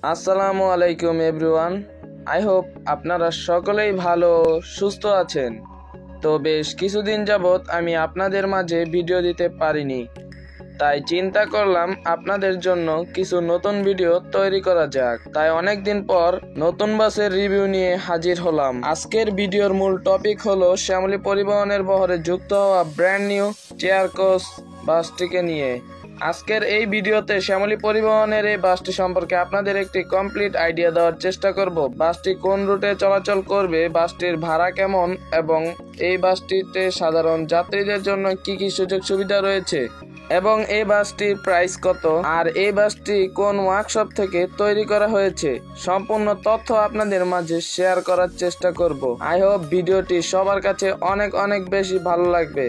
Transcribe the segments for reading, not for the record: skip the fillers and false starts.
আসসালামু আলাইকুম everyone. I hope আপনারা সকলেই ভালো সুস্থ আছেন। তো বেশ কিছুদিন যাবত আমি আপনাদের মাঝে ভিডিও দিতে পারিনি, তাই চিন্তা করলাম আপনাদের জন্য কিছু নতুন ভিডিও তৈরি করা যাক। তাই অনেকদিন পর নতুন বাসের রিভিউ নিয়ে হাজির হলাম। আজকের ভিডিওর মূল টপিক হলো শ্যামলী পরিবহনের বহরে যুক্ত হওয়া ব্র্যান্ড নিউ চেয়ার কোচ বাসটিকে নিয়ে। আজকের এই ভিডিওতে শ্যামলী পরিবহনের এই বাসটি সম্পর্কে আপনাদের একটি কমপ্লিট আইডিয়া দেওয়ার চেষ্টা করব। বাসটি কোন রুটে চলাচল করবে, বাসটির ভাড়া কেমন এবং এই বাসটিতে সাধারণ যাত্রীদের জন্য কি কি সুযোগ সুবিধা রয়েছে এবং এই বাসটির প্রাইস কত, আর এই বাসটি কোন ওয়ার্কশপ থেকে তৈরি করা হয়েছে, সম্পূর্ণ তথ্য আপনাদের মাঝে শেয়ার করার চেষ্টা করব। আই হোপ ভিডিওটি সবার কাছে অনেক অনেক বেশি ভালো লাগবে।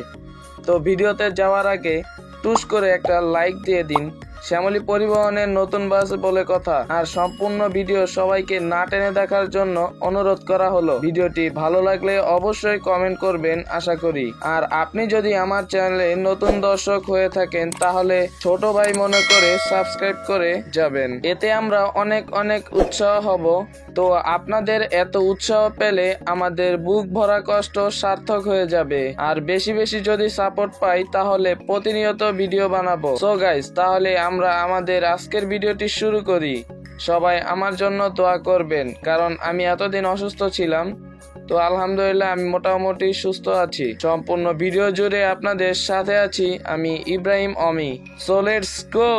তো ভিডিওতে যাওয়ার আগে টুস করে একটা লাইক দিয়ে দিন। শ্যামলী পরিবহনের নতুন বাস বলে কথা, আর সম্পূর্ণ ভিডিও সবাইকে না টেনে দেখার জন্য অনুরোধ করা হলো। ভিডিওটি ভালো লাগলে অবশ্যই কমেন্ট করবেন আশা করি। আর আপনি যদি আমার চ্যানেলে নতুন দর্শক হয়ে থাকেন তাহলে ছোট ভাই মনে করে সাবস্ক্রাইব করে যাবেন, এতে আমরা অনেক অনেক উৎসাহ হব। তো আপনাদের এত উৎসাহ পেলে আমাদের বুক ভরা কষ্ট সার্থক হয়ে যাবে। আর বেশি বেশি যদি সাপোর্ট পাই তাহলে প্রতিনিয়ত ভিডিও বানাবো। সো গাইস, তাহলে আমরা আমাদের আজকের ভিডিওটি শুরু করি। সবাই আমার জন্য দোয়া করবেন, কারণ আমি এতদিন অসুস্থ ছিলাম। তো আলহামদুলিল্লাহ আমি মোটামুটি সুস্থ আছি। সম্পূর্ণ ভিডিও জুড়ে আপনাদের সাথে আছি আমি Ibrahim Omi. So let's go.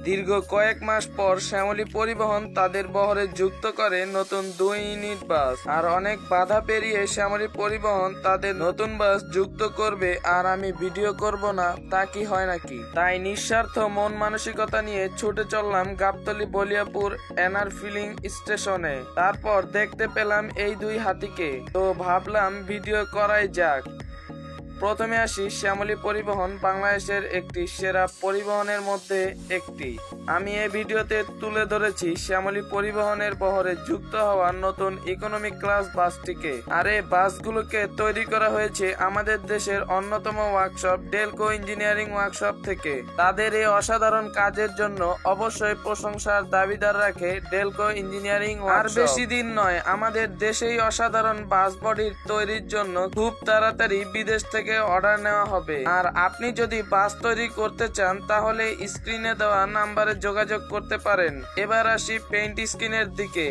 দীর্ঘ কয়েক মাস পর শ্যামলী পরিবহন তাদের বহরে যুক্ত করে নতুন 2 ইউনিট বাস। আর অনেক বাধা পেরিয়ে শ্যামলী পরিবহন তাদের নতুন বাস যুক্ত করবে, আর আমি ভিডিও করব না তা কি হয় নাকি? তাই নিঃস্বার্থ মন মানসিকতা নিয়ে ছুটে চললাম গাবতলী বলিয়াপুর এনআর ফিলিং স্টেশনে। তারপর দেখতে পেলাম এই 2 হাতিকে, তো ভাবলাম ভিডিও করাই যাক। প্রথমে আসি, শ্যামলী পরিবহন বাংলাদেশের একটি সেরা পরিবহনের মধ্যে একটি। আমি এই ভিডিওতে তুলে ধরেছি শ্যামলী পরিবহনের বহরে যুক্ত হওয়া নতুন ইকোনমিক ক্লাস বাসটিকে। আর এই বাসগুলোকে তৈরি করা হয়েছে আমাদের দেশের অন্যতম ওয়ার্কশপ ডেলকো ইঞ্জিনিয়ারিং ওয়ার্কশপ থেকে। তাদের এই অসাধারণ কাজের জন্য অবশ্যই প্রশংসার দাবিদার রাখে ডেলকো ইঞ্জিনিয়ারিং ওয়ার্কশপ। আর বেশি দিন নয়, আমাদের দেশেই অসাধারণ বাস বডির তৈরির জন্য খুব তাড়াতাড়ি বিদেশ থেকে অর্ডার নেওয়া হবে। আর আপনি যদি বাস তৈরি করতে চান তাহলে স্ক্রিনে দেওয়া নাম্বারে যোগাযোগ করতে পারেন। এবার আসি পেইন্ট স্কিনের দিকে।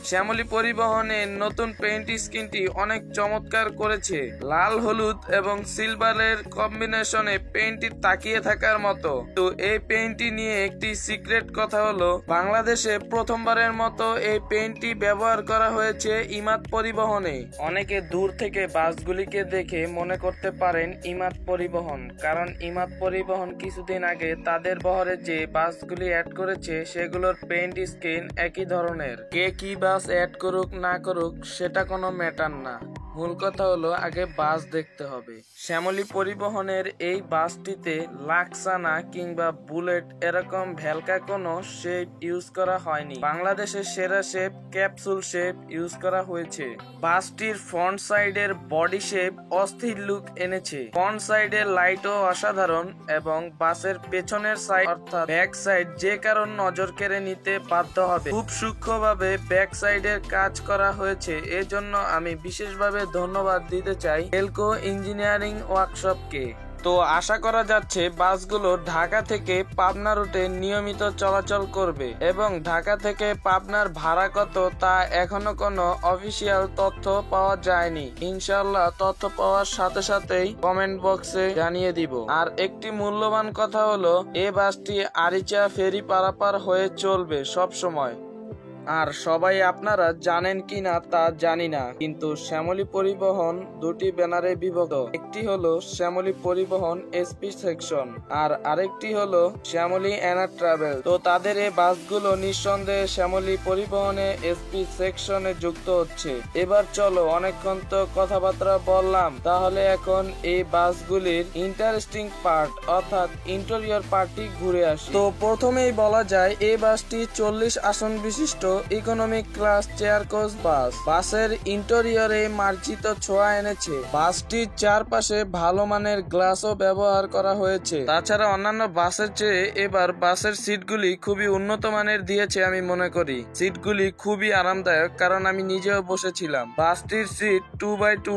শ্যামলী পরিবহনের নতুন পেইন্ট স্কিনটি অনেক চমৎকার করেছে। লাল হলুদ এবং সিলভারের কম্বিনেশনে পেইন্টটি তাকিয়ে থাকার মতো। তো এই পেইন্টটি নিয়ে একটি সিক্রেট কথা হলো, বাংলাদেশে প্রথমবারের মতো এই পেইন্টটি ব্যবহার করা হয়েছে ইমাদ পরিবহনে। অনেকে দূর থেকে বাসগুলিকে দেখে মনে করতে পারেন ইমাদ পরিবহন, কারণ ইমাদ পরিবহন কিছুদিন আগে তাদের বহরে যে বাসগুলি অ্যাড করেছে সেগুলোর পেইন্ট স্কিন একই ধরনের। কে কি বাস অ্যাড করুক না করুক সেটা কোনো ম্যাটার না, মূল কথা হলো আগে বাস দেখতে হবে। শ্যামলী পরিবহনের এই বাসটিতে লাক্সানা কিংবা বুলেট এরকম ভেলকা কোনো শেপ ইউজ করা হয়নি। বাংলাদেশের সেরা শেপ ক্যাপসুল শেপ ইউজ করা হয়েছে। বাসটির ফ্রন্ট সাইডের বডি শেপ অস্থির লুক এনেছে। ফ্রন্ট সাইডের লাইটও অসাধারণ এবং বাসের পেছনের সাইড অর্থাৎ ব্যাক সাইড যে কারণ নজর কেড়ে নিতে বাধ্য হবে। খুব সূক্ষ্মভাবে ব্যাক সাইডের কাজ করা হয়েছে, এজন্য আমি বিশেষভাবে ধন্যবাদ দিতে চাই ডেলকো ইঞ্জিনিয়ারিং ওয়ার্কশপকে। তো আশা করা যাচ্ছে বাসগুলো ঢাকা থেকে পাবনা রুটে নিয়মিত চলাচল করবে এবং ঢাকা থেকে পাবনার ভাড়া কত তা এখনো কোনো অফিসিয়াল তথ্য পাওয়া যায়নি। ইনশাআল্লাহ তথ্য পাওয়ার সাথে সাথেই কমেন্ট বক্সে জানিয়ে দিব। আর একটি মূল্যবান কথা হলো, এই বাসটি আরিচা ফেরি পারাপার হয়ে চলবে সব সময়। আর সবাই আপনারা জানেন কিনা তা জানি না, কিন্তু শ্যামলী পরিবহন 2টি ব্যানারে বিভক্ত। একটি হলো শ্যামলী পরিবহন এসপি সেকশন আর আরেকটি হলো শ্যামলী এনআর ট্রাভেল। তো তাদের এই বাসগুলো নিঃসন্দেহে শ্যামলী পরিবহনে এসপি সেকশনে যুক্ত হচ্ছে। এবার চলো, অনেকক্ষণ তো কথাবার্তা বললাম, তাহলে এখন এই বাসগুলির ইন্টারেস্টিং পার্ট অর্থাৎ ইন্টেরিয়র পার্টটি ঘুরে আসি। তো প্রথমেই বলা যায় এই বাসটি 40 আসন বিশিষ্ট হলো ইকোনমিক ক্লাস চেয়ার কোচ বাস। বাসের ইন্টেরিয়রে মার্জিত ছোঁয়া এনেছে। বাসটির চারপাশে ভালো মানের গ্লাসও ব্যবহার করা হয়েছে। তাছাড়া অন্যান্য বাসের চেয়ে এবার বাসের সিটগুলি খুবই উন্নত মানের দিয়েছে আমি মনে করি। সিটগুলি খুবই আরামদায়ক, কারণ আমি নিজেও বসেছিলাম। বাসটির সিট 2x2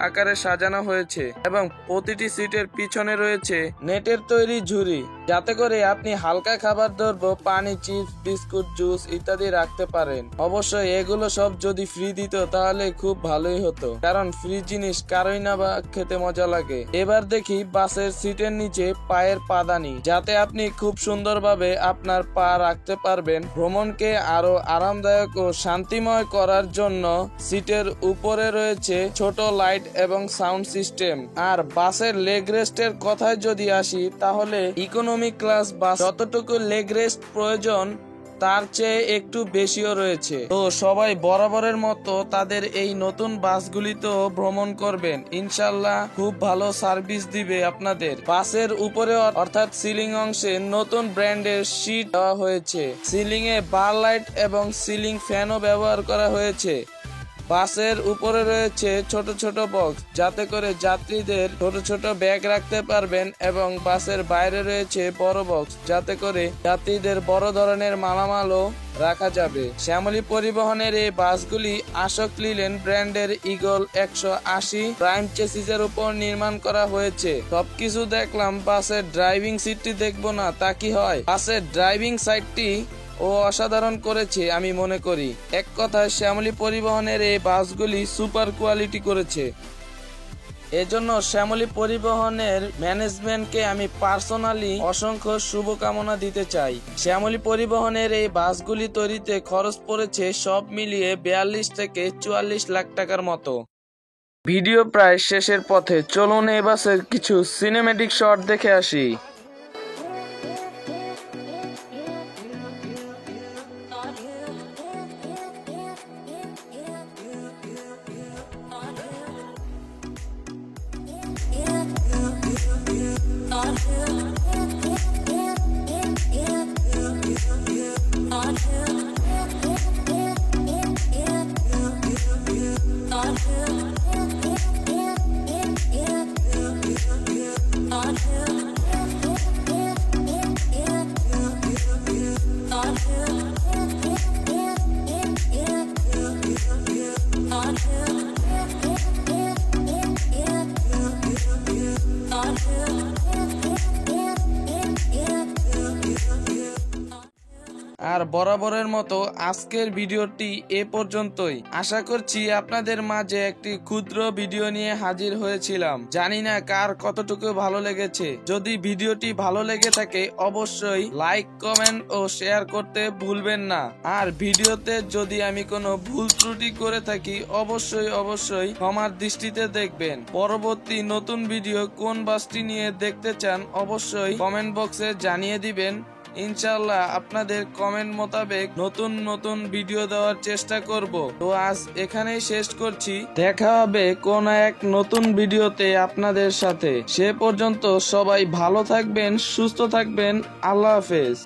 আকারে সাজানো হয়েছে এবং প্রতিটি সিটের পিছনে রয়েছে নেটের তৈরি ঝুড়ি, যাতে করে আপনি হালকা খাবার দ্রব্য, পানি, চিপস, বিস্কুট, জুস ইত্যাদি রাখতে পারেন। অবশ্যই এগুলো সব যদি ফ্রি দিত তাহলে খুব ভালোই হতো, কারণ ফ্রি জিনিস কারোই না বা খেতে মজা লাগে। এবার দেখি বাসের সিটের নিচে পায়ের পাদানি, যাতে আপনি খুব সুন্দরভাবে আপনার পা রাখতে পারবেন। ভ্রমণকে আরো আরামদায়ক ও শান্তিময় করার জন্য সিটের উপরে রয়েছে ছোট লাইট এবং সাউন্ড সিস্টেম। আর বাসের লেগ রেস্টের কথায় যদি আসি, তাহলে ইকোনমিক ক্লাস বাস যতটুকু লেগ রেস্ট প্রয়োজন তার চেয়ে একটু বেশিও রয়েছে। তো সবাই বরাবরের মতো তাদের এই নতুন বাসগুলিতেও ভ্রমণ করবেন, ইনশাল্লাহ খুব ভালো সার্ভিস দিবে আপনাদের। বাসের উপরে অর্থাৎ সিলিং অংশে নতুন ব্র্যান্ডের শীট দেওয়া হয়েছে। সিলিং এ বার লাইট এবং সিলিং ফ্যানও ব্যবহার করা হয়েছে। বাসের উপরে রয়েছে ছোট ছোট বক্স, যাতে করে যাত্রীদের ছোট ছোট ব্যাগ রাখতে পারবেন, এবং বাসের বাইরে রয়েছে বড় বক্স, যাতে করে যাত্রীদের বড় ধরনের মালামালও রাখা যাবে। শ্যামলী পরিবহনের এই বাসগুলি আশোক লিল্যান্ড ব্র্যান্ডের ইগল 180 প্রাইম চেসিসের উপর নির্মাণ করা হয়েছে। সবকিছু দেখলাম, বাসের ড্রাইভিং সিটটি দেখবো না তা কি হয়? বাসের ড্রাইভিং সাইডটি ও অসাধারণ করেছে আমি মনে করি। এক কথায় শ্যামলী পরিবহনের এই বাসগুলি সুপার কোয়ালিটি করেছে। এজন্য শ্যামলী পরিবহনের ম্যানেজমেন্টকে আমি পার্সোনালি অসংখ্য শুভকামনা দিতে চাই। শ্যামলী পরিবহনের এই বাসগুলি তৈরিতে খরচ পড়েছে সব মিলিয়ে 42 থেকে 44 লাখ টাকার মতো। ভিডিও প্রায় শেষের পথে, চলুন এই বাসের কিছু সিনেমেটিক শট দেখে আসি। আর বরাবরের মতো আজকের ভিডিওটি এ পর্যন্তই। আশা করছি আপনাদের মাঝে একটি ক্ষুদ্র ভিডিও নিয়ে হাজির হয়েছিলাম। জানি না কার কতটুকু ভালো লেগেছে। যদি ভিডিওটি ভালো লেগে থাকে অবশ্যই লাইক, কমেন্ট ও শেয়ার করতে ভুলবেন না। আর ভিডিওতে যদি আমি কোনো ভুল ত্রুটি করে থাকি অবশ্যই ক্ষমার দৃষ্টিতে দেখবেন। পরবর্তী নতুন ভিডিও কোন বাসটি নিয়ে দেখতে চান অবশ্যই কমেন্ট বক্সে জানিয়ে দিবেন। ইনশাআল্লাহ আপনাদের কমেন্ট মোতাবেক নতুন ভিডিও দেওয়ার চেষ্টা করব। তো আজ এখানেই শেষ করছি। দেখা হবে কোন এক নতুন ভিডিওতে আপনাদের সাথে। সে পর্যন্ত সবাই ভালো থাকবেন, সুস্থ থাকবেন। আল্লাহ হাফেজ।